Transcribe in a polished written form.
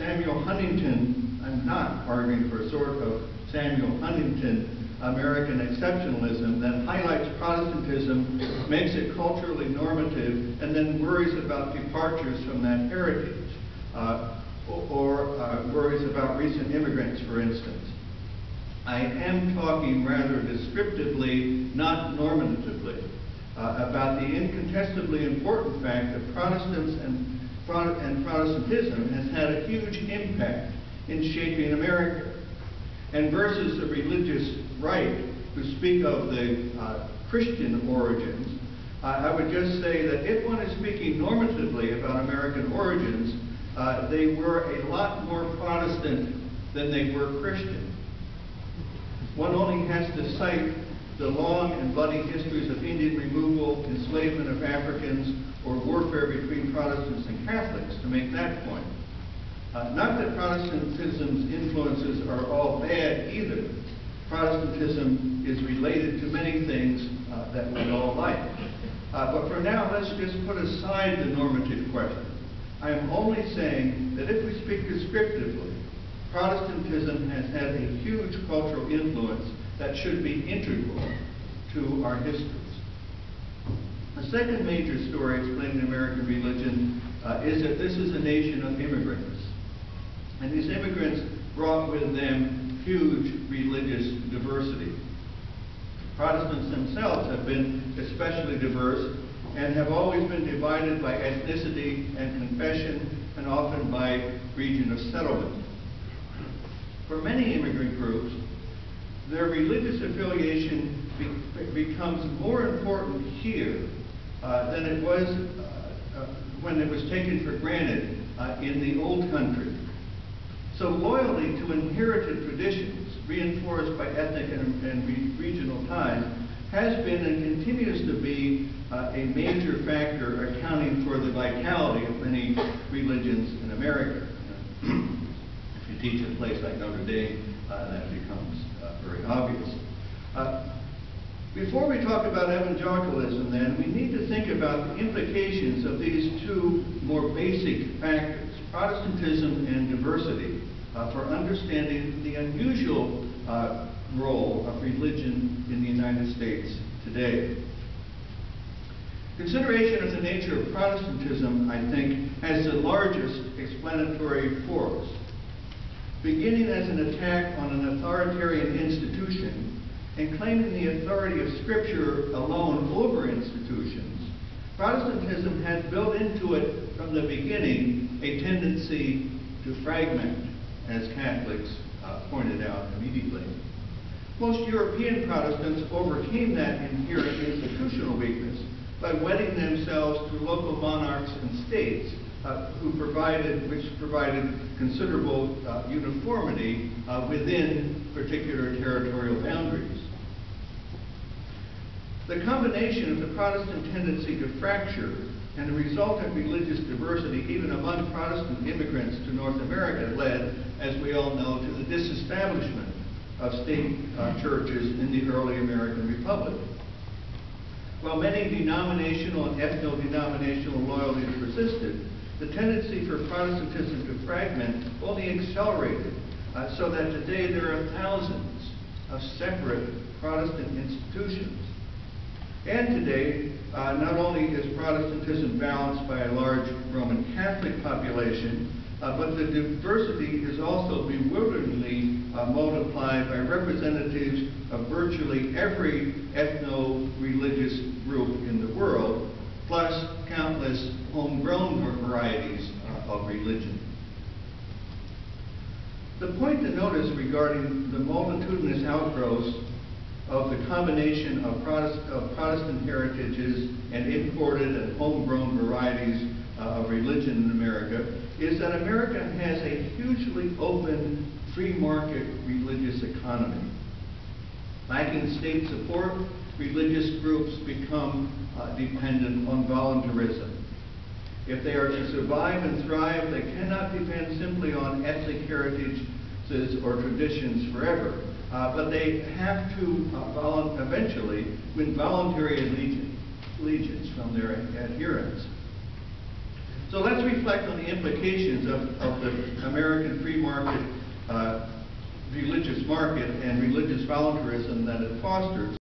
Samuel Huntington, I'm not arguing for a sort of Samuel Huntington American exceptionalism that highlights Protestantism, makes it culturally normative, and then worries about departures from that heritage, or worries about recent immigrants, for instance. I am talking rather descriptively, not normatively, about the incontestably important fact that Protestants and Protestantism has had a huge impact in shaping America. And versus the religious right who speak of the Christian origins, I would just say that if one is speaking normatively about American origins, they were a lot more Protestant than they were Christian. One only has to cite the long and bloody histories of Indian removal, enslavement of Africans, or warfare between Protestants and Catholics to make that point. Not that Protestantism's influences are all bad either. Protestantism is related to many things that we all like. But for now, let's just put aside the normative question. I am only saying that if we speak descriptively, Protestantism has had a huge cultural influence that should be integral to our histories. The second major story explaining American religion is that this is a nation of immigrants. And these immigrants brought with them huge religious diversity. Protestants themselves have been especially diverse and have always been divided by ethnicity and confession, and often by region of settlement. For many immigrant groups, their religious affiliation becomes more important here than it was when it was taken for granted in the old country. So loyalty to inherited traditions, reinforced by ethnic and regional ties, has been and continues to be a major factor accounting for the vitality of many religions in America. If you teach a place like Notre Dame, that becomes very obvious. Before we talk about evangelicalism, then, we need to think about the implications of these two more basic factors, Protestantism and diversity, for understanding the unusual role of religion in the United States today. Consideration of the nature of Protestantism, I think, has the largest explanatory force. Beginning as an attack on an authoritarian institution and claiming the authority of Scripture alone over institutions, Protestantism had built into it from the beginning a tendency to fragment, as Catholics pointed out immediately. Most European Protestants overcame that inherent institutional weakness by wedding themselves to local monarchs and states which provided considerable uniformity within particular territorial boundaries. The combination of the Protestant tendency to fracture and the resultant religious diversity even among Protestant immigrants to North America led, as we all know, to the disestablishment of state churches in the early American Republic. While many denominational and ethno-denominational loyalties persisted, the tendency for Protestantism to fragment only accelerated, so that today there are thousands of separate Protestant institutions. And today, not only is Protestantism balanced by a large Roman Catholic population, but the diversity is also bewilderingly multiplied by representatives of virtually every ethno-religious group in the world, plus countless homegrown varieties of religion. The point to notice regarding the multitudinous outgrowths of the combination of Protestant heritages and imported and homegrown varieties of religion in America is that America has a hugely open free market religious economy. Lacking state support, religious groups become dependent on voluntarism. If they are to survive and thrive, they cannot depend simply on ethnic heritages or traditions forever, but they have to eventually win voluntary allegiance from their adherents. So let's reflect on the implications of the American free market, religious market, and religious voluntarism that it fosters.